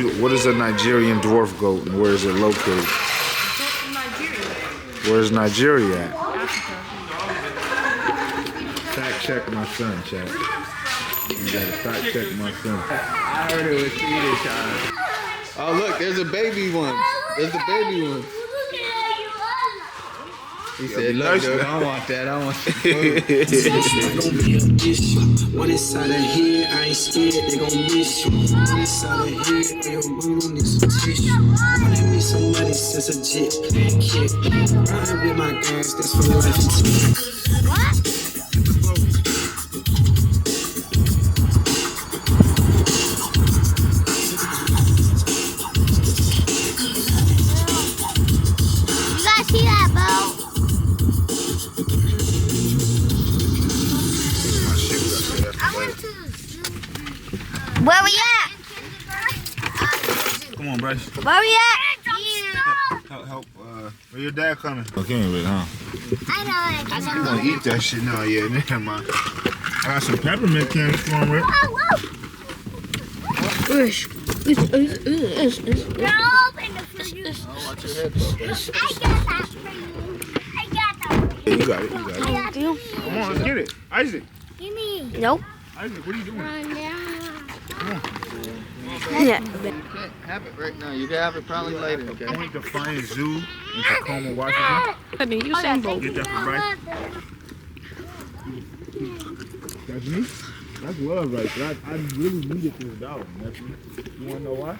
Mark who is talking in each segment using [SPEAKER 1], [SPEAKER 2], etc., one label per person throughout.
[SPEAKER 1] What is a Nigerian dwarf goat and where is it located?
[SPEAKER 2] Nigeria.
[SPEAKER 1] Where's Nigeria at?
[SPEAKER 2] Africa.
[SPEAKER 1] Fact check my son, chat. You gotta fact check my son.
[SPEAKER 3] I heard it was Swedish. Oh look, there's a baby one. There's the baby one. He said, look, dude, I don't want that. I want that.
[SPEAKER 4] One inside of here, I ain't scared, they gon' miss you. One inside of here, they gon' need some tissue. Wanted me some money since a jet kick. Riding with my guys, that's for life and what?
[SPEAKER 5] You guys see that, Bo? Where we at?
[SPEAKER 1] Come on, Bryce.
[SPEAKER 5] Where we at?
[SPEAKER 1] Help. Where your dad coming? Okay, with huh?
[SPEAKER 5] I know it.
[SPEAKER 1] I'm gonna eat that shit now. Yeah, never mind. I got some peppermint candy for him, Rick.
[SPEAKER 5] They're open the fridge.
[SPEAKER 3] Watch your head,
[SPEAKER 5] I got that for you. I got that for
[SPEAKER 1] Yeah, you got it.
[SPEAKER 5] you.
[SPEAKER 1] Come on, let's get it. Isaac.
[SPEAKER 5] Give me. Nope.
[SPEAKER 1] Isaac, what are you doing?
[SPEAKER 5] Run down.
[SPEAKER 3] You can't have it right now. You can have it probably later, okay?
[SPEAKER 1] Point Defiance Zoo in Tacoma, Washington.
[SPEAKER 2] I mean, you saying both.
[SPEAKER 1] Get that for Bryce. That's me? That's love right there. I really needed this dollar, nephew. You wanna know why?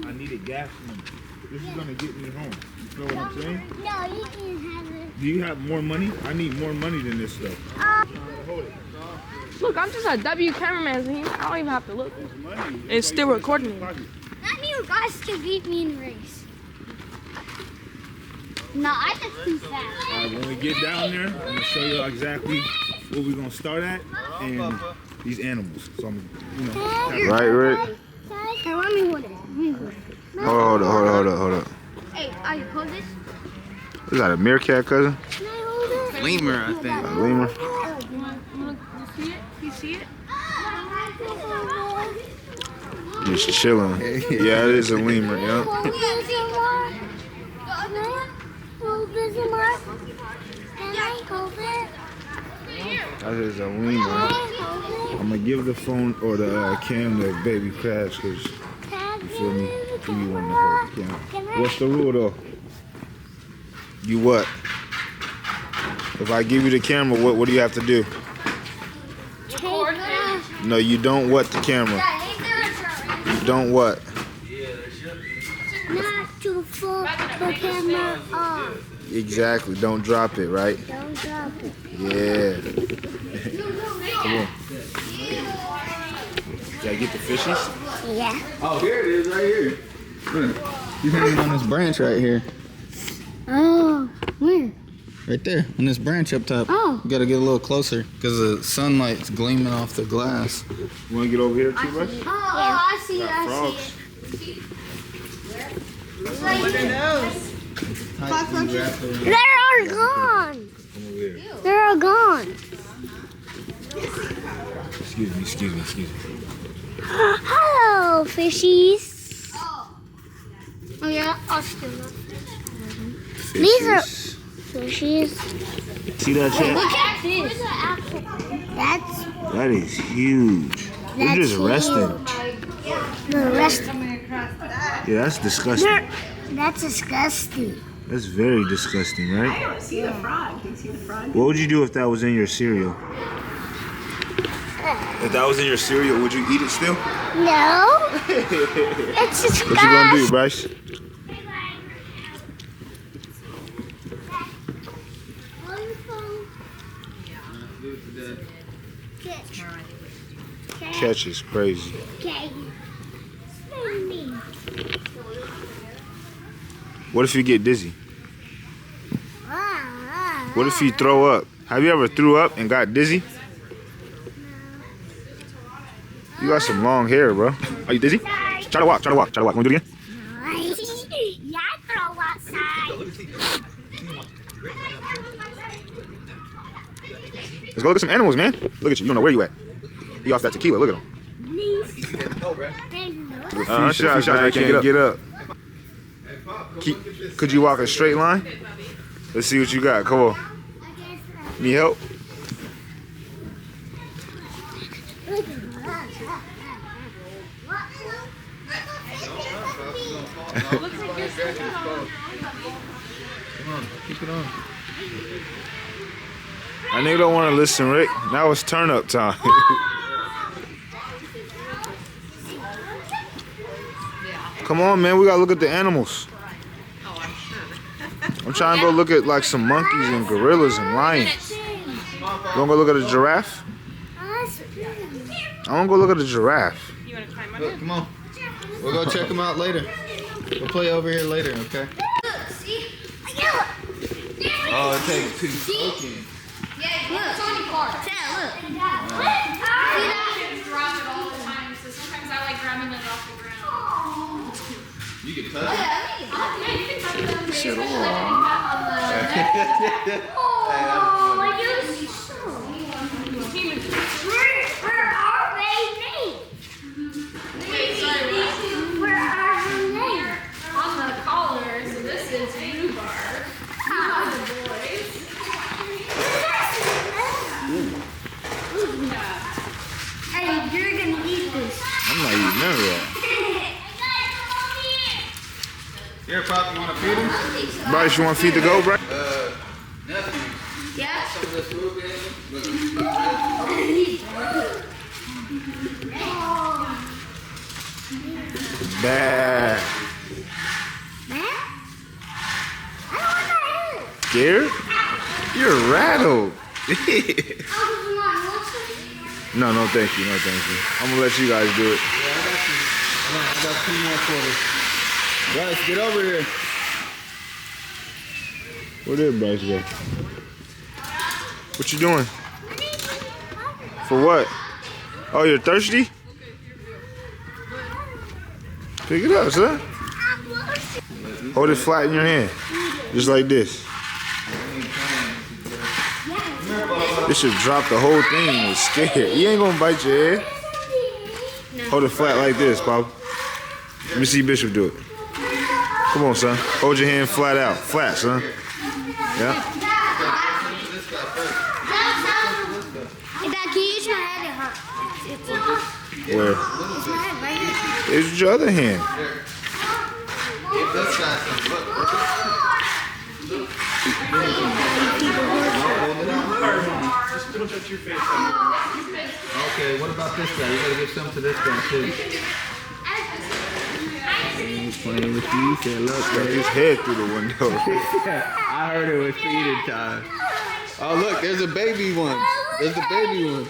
[SPEAKER 1] I needed gas money. This is gonna get me home. You feel what I'm saying?
[SPEAKER 5] No, you can have it.
[SPEAKER 1] Do you have more money? I need more money than this stuff. Hold it.
[SPEAKER 2] Look, I'm just a W cameraman. So I don't even have to look.
[SPEAKER 1] It's money.
[SPEAKER 2] It's still recording me.
[SPEAKER 5] None of you guys can beat me in a race. No, I just too fast.
[SPEAKER 1] Alright, when we get down there, I'm gonna show you exactly where we're gonna start at and these animals. So I'm, Right, Rick?
[SPEAKER 5] Hey, let me hold it.
[SPEAKER 1] Hold up.
[SPEAKER 5] Hey, I hold this.
[SPEAKER 1] We got a meerkat cousin.
[SPEAKER 5] Can I hold it?
[SPEAKER 3] Lemur, I think.
[SPEAKER 1] A lemur.
[SPEAKER 2] You see it?
[SPEAKER 1] Just chilling. Yeah, it is a lemur, yeah. That is a lemur. I'm gonna give the phone or the cam to Baby Crash because you feel me? You want to hold the camera. What's the rule though? You what? If I give you the camera, what do you have to do? No, you don't what the camera. You don't what?
[SPEAKER 5] Not to full the camera off.
[SPEAKER 1] Exactly. Don't drop it, right?
[SPEAKER 5] Don't drop it.
[SPEAKER 1] Yeah. Come on. Did I get the fishes?
[SPEAKER 5] Yeah.
[SPEAKER 3] Oh, here it is, right here. Look, he's hanging on this branch right here.
[SPEAKER 5] Oh, where?
[SPEAKER 3] Right there, on this branch up top.
[SPEAKER 5] Oh.
[SPEAKER 3] You gotta get a little closer because the sunlight's gleaming off the glass.
[SPEAKER 1] You want to get over here too, Rush?
[SPEAKER 5] Oh, I see it.
[SPEAKER 1] Got frogs.
[SPEAKER 5] They're all gone.
[SPEAKER 1] Come over here.
[SPEAKER 5] They're all gone.
[SPEAKER 1] Excuse me.
[SPEAKER 5] Hello, fishies. Oh yeah, I'll steal them. These are fishies.
[SPEAKER 1] See that shit?
[SPEAKER 5] Look at this.
[SPEAKER 1] That is huge. They're just resting.
[SPEAKER 5] They're resting.
[SPEAKER 1] Yeah, that's disgusting.
[SPEAKER 5] That's disgusting.
[SPEAKER 1] That's very disgusting, right?
[SPEAKER 2] See the frog. You see the frog?
[SPEAKER 1] What would you do if that was in your cereal? If that was in your cereal, would you eat it still?
[SPEAKER 5] No. It's disgusting.
[SPEAKER 1] What you gonna do, Bryce? Catch is crazy.
[SPEAKER 5] Okay.
[SPEAKER 1] What if you get dizzy? What if you throw up? Have you ever threw up and got dizzy? You got some long hair, bro. Are you dizzy? Try to walk. Want to do it again?
[SPEAKER 5] Yeah, throw outside.
[SPEAKER 1] Let's go look at some animals, man. Look at you. You don't know where you at. You off that tequila. Look at him. A few shots, I can't get up. Could you walk a straight line? Let's see what you got. Come on. Need help?
[SPEAKER 3] Come on, keep it on.
[SPEAKER 1] I nigga don't want to listen, Rick. Now it's turn up time. Come on, man. We gotta look at the animals. I'm trying to go look at like some monkeys and gorillas and lions. You wanna go look at a giraffe? I wanna go look at a giraffe.
[SPEAKER 2] You want to climb on
[SPEAKER 3] Look,
[SPEAKER 2] it?
[SPEAKER 3] come on. We'll go check them out later. We'll play over here later, okay? Oh, it takes 2 soaking.
[SPEAKER 5] Yeah, look. It's on your car. Look.
[SPEAKER 6] Kids drop it all the time, so sometimes I like grabbing it off the ground.
[SPEAKER 3] You can touch it.
[SPEAKER 6] Yeah, you can touch them.
[SPEAKER 1] Shit,
[SPEAKER 5] Oh, you're so. Where are they? Where are they?
[SPEAKER 6] On the collar, so this is rhubarb. The boys.
[SPEAKER 5] Hey, you're gonna eat this.
[SPEAKER 1] I'm not eating none of that.
[SPEAKER 3] Here, Pop, you want to feed them?
[SPEAKER 1] Bryce, you want to feed the goat, Bryce?
[SPEAKER 3] Nephews.
[SPEAKER 5] Yeah.
[SPEAKER 3] Some of this food, baby.
[SPEAKER 1] Bad.
[SPEAKER 5] I don't want that.
[SPEAKER 1] Scared? You're rattled. No, no, thank you. No, thank you. I'm gonna let you guys do it.
[SPEAKER 3] Yeah, I got you. I got 2 more quarters. Bryce, get over here.
[SPEAKER 1] Where did Bryce go? What you doing? For what? Oh, you're thirsty? Pick it up, son. Hold it flat in your hand. Just like this. This should drop the whole thing. It's scared. He ain't gonna bite your head. Hold it flat like this, Pop. Let me see Bishop do it. Come on, son. Hold your hand flat out. Flat, son. Yeah.
[SPEAKER 5] Dad, can you use my head? It hurts.
[SPEAKER 1] Where?
[SPEAKER 5] Use my head right here.
[SPEAKER 1] It's your other hand.
[SPEAKER 3] Give this guy some. Look. Okay, what about this guy? You gotta give some to this guy too. He's playing with you. He said, look,
[SPEAKER 1] Got his head through the window.
[SPEAKER 3] I heard it was feeding time. Oh, look, there's a baby one. There's a baby one.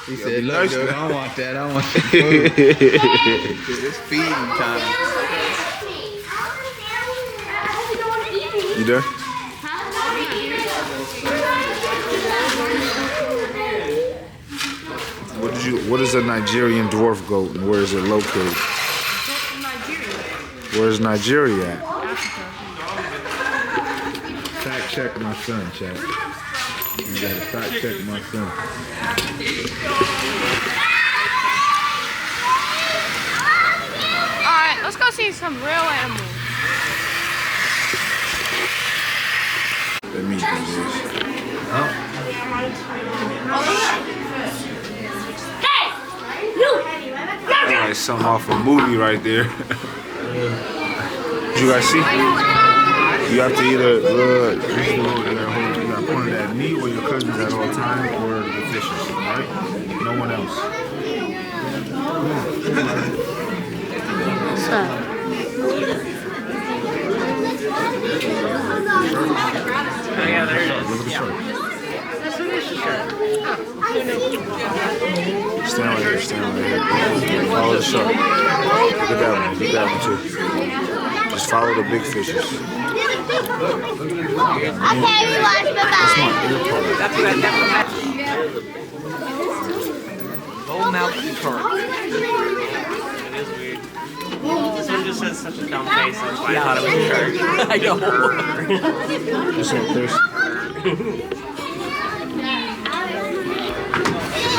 [SPEAKER 3] He said, look, dude, I don't want that. I want the food. It's feeding time.
[SPEAKER 1] You done? What is a Nigerian dwarf goat and where is it located? Where's Nigeria at? Fact check my son, chat. You gotta fact check my son.
[SPEAKER 2] Alright, let's go see some real animals.
[SPEAKER 1] Let me do this. Alright, something off a movie right there. Did you guys see? You have to either point it at me or your cousins at all times or the fishes, alright? No one else.
[SPEAKER 2] What's up?
[SPEAKER 1] Yeah, there it is. Look at the shark. Stand right here, stand right here. Follow the shark. Look at that one, look at that one too. Just follow the big fishes.
[SPEAKER 5] Okay, we watch. Bye-bye.
[SPEAKER 7] Golden altitude shark. It is weird. This one just has such a dumb face, that's why I thought it was a shark. I know.
[SPEAKER 1] Just up there.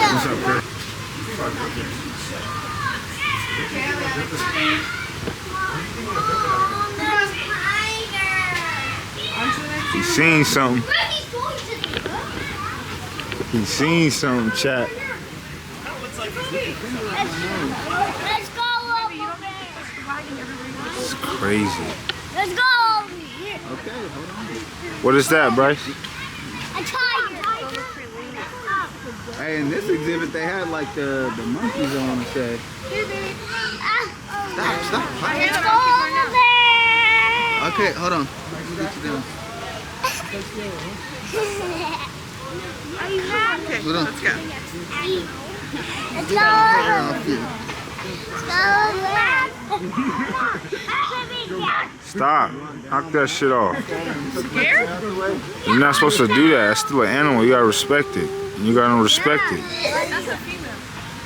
[SPEAKER 1] What's up, Chris? He seen something. He seen something, chat.
[SPEAKER 5] Let's go over there.
[SPEAKER 1] It's crazy.
[SPEAKER 5] Let's go over here.
[SPEAKER 3] Okay, hold on.
[SPEAKER 1] What is that, Bryce?
[SPEAKER 5] A tiger.
[SPEAKER 3] Hey, in this exhibit they had like the monkeys on and said. Stop.
[SPEAKER 5] Let's go over there.
[SPEAKER 3] Okay, hold on. Get you down.
[SPEAKER 5] Are you ready?
[SPEAKER 3] Okay, hold on. Let's go.
[SPEAKER 5] Let's go over.
[SPEAKER 1] Stop. Knock that shit off. You're not supposed to do that. It's still an animal. You gotta respect it. You gotta respect it.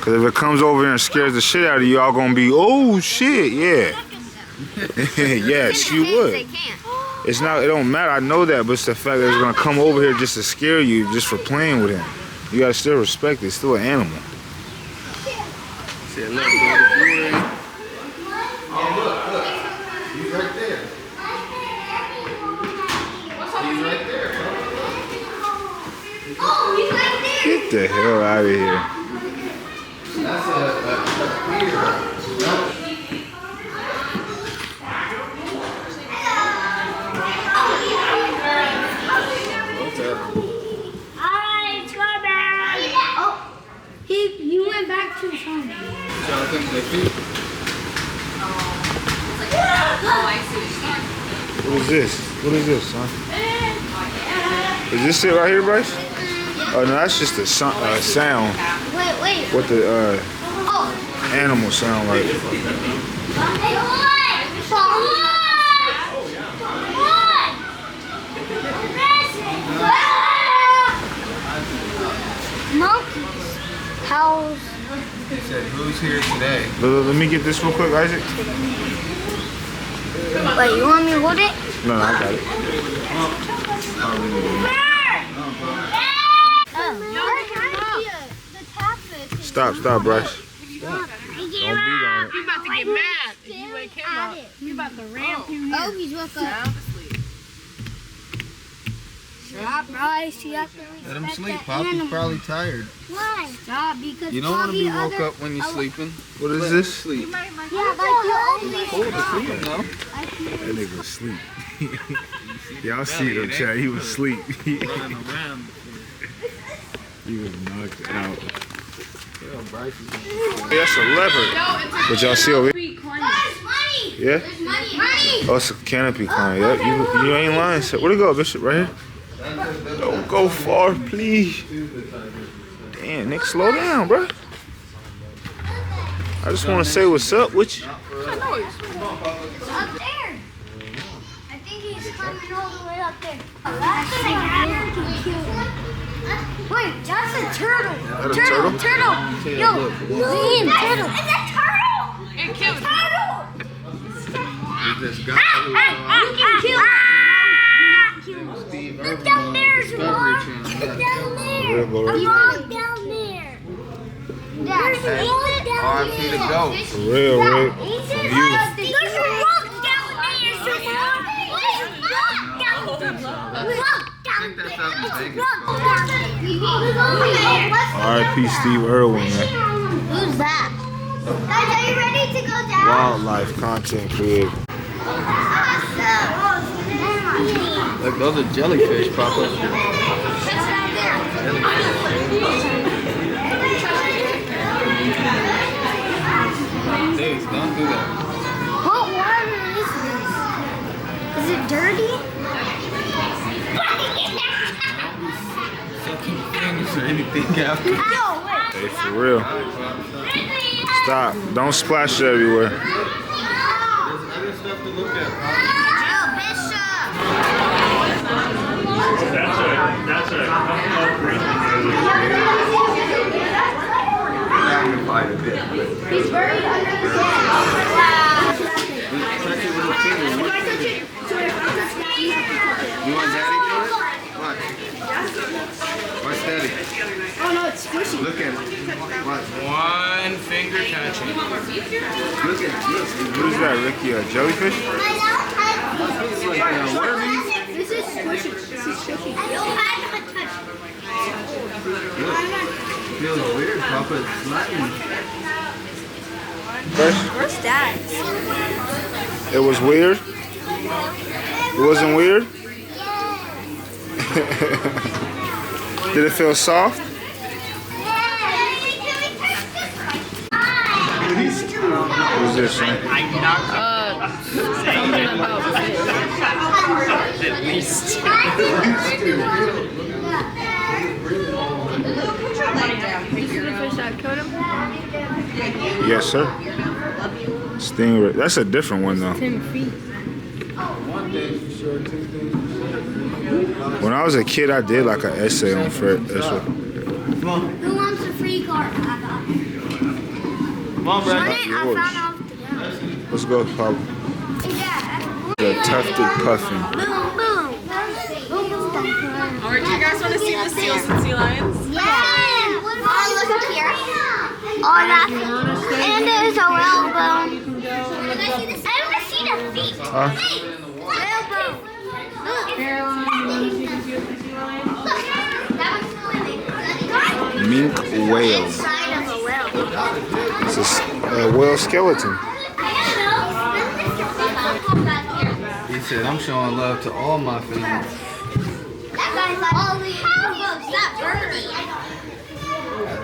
[SPEAKER 1] Cause if it comes over here and scares the shit out of you, y'all gonna be, oh shit, yeah. Yes, you would. It's not, it don't matter, I know that, but it's the fact that it's gonna come over here just to scare you just for playing with him. You gotta still respect it, it's still an animal.
[SPEAKER 3] See, look, he's right there. He's right there.
[SPEAKER 1] Get the hell out of here.
[SPEAKER 3] That's a deer.
[SPEAKER 5] Alright, strawberry. Oh, he went back to his home.
[SPEAKER 3] Jonathan, Nephews.
[SPEAKER 1] What is this? What is this, son? Is this it right here, Bryce? Oh no, that's just the sound.
[SPEAKER 5] Wait.
[SPEAKER 1] What the
[SPEAKER 5] Oh.
[SPEAKER 1] animal sound like.
[SPEAKER 5] Monkeys. Cows.
[SPEAKER 3] He said, who's here today?
[SPEAKER 1] Let me get this real quick, Isaac.
[SPEAKER 5] Wait, you want me to hold it?
[SPEAKER 1] No, I got it. Stop, Bryce. Don't beat on it.
[SPEAKER 2] He's about to get mad if you wake him up. He's about to ram him.
[SPEAKER 5] Oh, he's woke up. Stop, Bryce. You have to
[SPEAKER 3] Let him
[SPEAKER 5] respect
[SPEAKER 3] sleep.
[SPEAKER 5] that
[SPEAKER 3] Poppy's
[SPEAKER 5] animal.
[SPEAKER 3] probably tired.
[SPEAKER 5] Why? Stop, because
[SPEAKER 3] You don't want to be
[SPEAKER 5] Poppy
[SPEAKER 3] woke up when you're sleeping.
[SPEAKER 1] What is
[SPEAKER 3] Let him
[SPEAKER 1] this?
[SPEAKER 3] sleep.
[SPEAKER 5] Yeah, like you always
[SPEAKER 3] Hold it, sleep now.
[SPEAKER 1] That nigga was asleep. Y'all see him, chat. He was asleep. He was knocked out. That's a leopard. But y'all see over here? Yeah? Oh, it's a canopy climb. Yep, you ain't lying. So where'd it go, Bishop? Right here? Don't go far, please. Damn, Nick, slow down, bro. I just want to say what's up with you.
[SPEAKER 5] Up there. I think he's coming all the way up there. That's Wait, that's a turtle.
[SPEAKER 1] That a turtle?
[SPEAKER 5] Turtle. Yo, Liam, turtle. It's a turtle.
[SPEAKER 2] It killed him.
[SPEAKER 5] Turtle.
[SPEAKER 3] There's this guy who
[SPEAKER 5] You can kill
[SPEAKER 3] Steve
[SPEAKER 5] Look
[SPEAKER 3] Irwin
[SPEAKER 5] down
[SPEAKER 3] on
[SPEAKER 5] there,
[SPEAKER 3] Discovery
[SPEAKER 5] Zamar.
[SPEAKER 3] Channel.
[SPEAKER 5] Look down there.
[SPEAKER 1] We'll go right
[SPEAKER 5] Look down there. There's a rock down
[SPEAKER 3] RIP to
[SPEAKER 5] there.
[SPEAKER 3] GOAT.
[SPEAKER 1] For real, Rick.
[SPEAKER 5] There's
[SPEAKER 1] You.
[SPEAKER 5] a rock down there, Zamar. There's a rock down there. Rock
[SPEAKER 3] I
[SPEAKER 5] down
[SPEAKER 3] think that's
[SPEAKER 5] there.
[SPEAKER 3] out in Vegas.
[SPEAKER 1] R.I.P. Steve Irwin, man.
[SPEAKER 5] Who's that? Guys, are you ready to go down?
[SPEAKER 1] Wildlife content creator.
[SPEAKER 3] Look, those are jellyfish, Papa. Dude, don't do that.
[SPEAKER 5] What water is this? Is it dirty?
[SPEAKER 3] Sucking fingers or anything after.
[SPEAKER 5] No, wait.
[SPEAKER 1] Hey, for real. Stop. Don't splash it everywhere.
[SPEAKER 3] There's other stuff to look at. Magnified a bit.
[SPEAKER 5] He's buried under the sand.
[SPEAKER 3] Touch it with a finger. You want Daddy to do it? Watch. Watch Daddy.
[SPEAKER 5] Oh no, it's squishy.
[SPEAKER 3] Look at it. One finger touching.
[SPEAKER 1] What is that, Ricky? A jellyfish?
[SPEAKER 5] This is squishy.
[SPEAKER 3] Feels weird, Papa. It's slimy.
[SPEAKER 5] Where's Dad?
[SPEAKER 1] It was weird? It wasn't weird? Did it feel soft? What is this, son?
[SPEAKER 7] I'm not
[SPEAKER 2] Something about fish.
[SPEAKER 7] at least.
[SPEAKER 2] This is the fish that killed him?
[SPEAKER 1] Yes, sir. Stingray. That's a different one, though.
[SPEAKER 2] 10 feet.
[SPEAKER 1] When I was a kid, I did like an essay on fish.
[SPEAKER 5] Who wants a free card?
[SPEAKER 3] Come on, Brad.
[SPEAKER 5] I found out.
[SPEAKER 1] Let's go, Papa.
[SPEAKER 5] Yeah.
[SPEAKER 1] The tufted puffin.
[SPEAKER 5] Boom, boom.
[SPEAKER 6] Alright, do you guys want to see the seals and sea lions?
[SPEAKER 5] Yeah. Oh, look up here. Oh, that's. And there's a whalebone. I want to see the feet.
[SPEAKER 1] Huh?
[SPEAKER 5] Hey, whalebone. Look. That one's swimming.
[SPEAKER 1] Mink whale.
[SPEAKER 5] Inside of a whale.
[SPEAKER 1] It's a whale skeleton.
[SPEAKER 3] He said, I'm showing love to all my fans.
[SPEAKER 5] That guy's like, holy cow, stop birdie.
[SPEAKER 3] I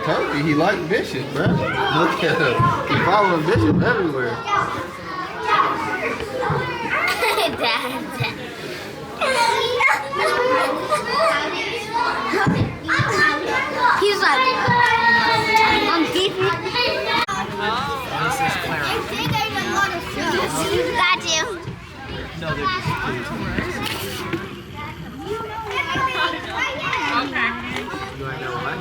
[SPEAKER 3] told you, he liked Bishop, bro. Look at him. He following Bishop everywhere.
[SPEAKER 5] He's like, I'm deep.
[SPEAKER 7] This is Clara.
[SPEAKER 5] Got you.
[SPEAKER 7] No, they're just You wanna know what?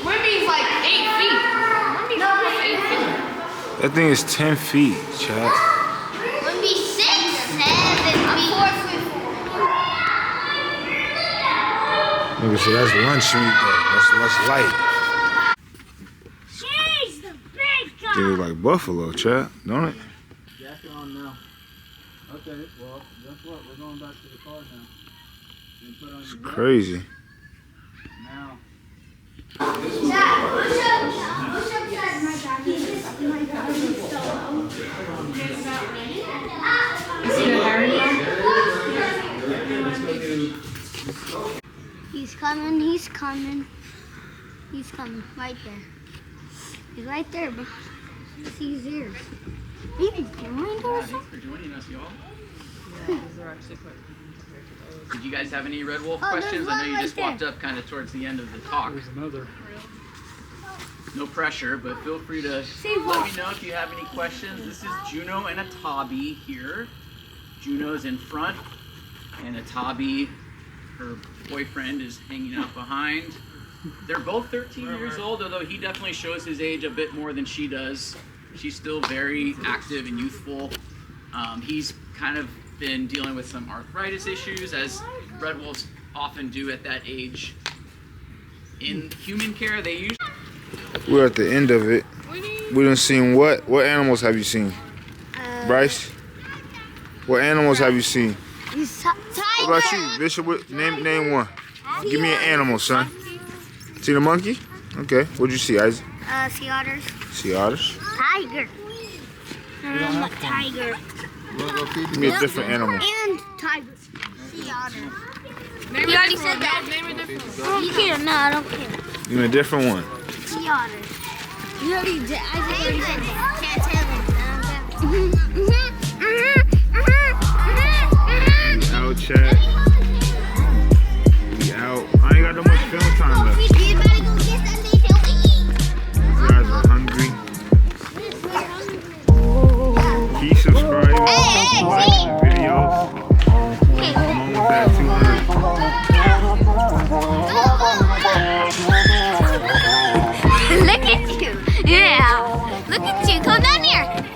[SPEAKER 2] Wimpy's like 8 feet. Wimpy's almost 8 feet.
[SPEAKER 1] That thing is 10 feet, chat.
[SPEAKER 5] Would be 6, 7 feet.
[SPEAKER 1] Maybe so that's lunch meat though. That's light.
[SPEAKER 5] Jeez, the big guy.
[SPEAKER 1] They look like buffalo, chat, don't it?
[SPEAKER 3] Jack on now. Okay, well, guess what? We're going back to the car now. You put on
[SPEAKER 1] It's
[SPEAKER 3] your
[SPEAKER 1] crazy.
[SPEAKER 3] now.
[SPEAKER 5] He's coming, he's coming. He's coming, right there. He's right there, but see his ears. Maybe blind or something?
[SPEAKER 7] For joining us, y'all. Did you guys have any Red Wolf
[SPEAKER 5] Oh, there's
[SPEAKER 7] questions? I
[SPEAKER 5] one
[SPEAKER 7] know you
[SPEAKER 5] right
[SPEAKER 7] just
[SPEAKER 5] there.
[SPEAKER 7] walked up kind of towards the end of the talk.
[SPEAKER 3] There's another.
[SPEAKER 7] No pressure, but feel free to
[SPEAKER 5] Say
[SPEAKER 7] let
[SPEAKER 5] what?
[SPEAKER 7] me know if you have any questions. This is Juno and Atabi here. Juno's in front, and Atabi, her boyfriend, is hanging out behind. They're both 13 years old, although he definitely shows his age a bit more than she does. She's still very active and youthful. He's kind of been dealing with some arthritis issues, as Red Wolves often do at that age. In human care, they usually...
[SPEAKER 1] We're at the end of it. We done seen what? What animals have you seen? Bryce? What animals have you seen?
[SPEAKER 5] Tiger.
[SPEAKER 1] What about you? Bishop, name one. Give me an animal, son. See the monkey? Okay. What'd you see, Isaac?
[SPEAKER 5] Sea otters.
[SPEAKER 1] Sea otters?
[SPEAKER 5] Tiger. Tiger.
[SPEAKER 1] Give me a different animal.
[SPEAKER 5] And tiger. Sea otters.
[SPEAKER 2] Name
[SPEAKER 5] You already
[SPEAKER 2] a
[SPEAKER 5] said
[SPEAKER 2] different
[SPEAKER 5] that.
[SPEAKER 2] one. Name a different one.
[SPEAKER 5] You can't. No, I don't care.
[SPEAKER 1] Give me a different one.
[SPEAKER 5] Sea otters. You already did. I already said that. Can't tell them.
[SPEAKER 1] Out, chat. We out. I ain't got no much film time left. You guys are hungry. Keep subscribing. Watch the videos. I'm almost at 200.
[SPEAKER 5] Look at you. Come down here.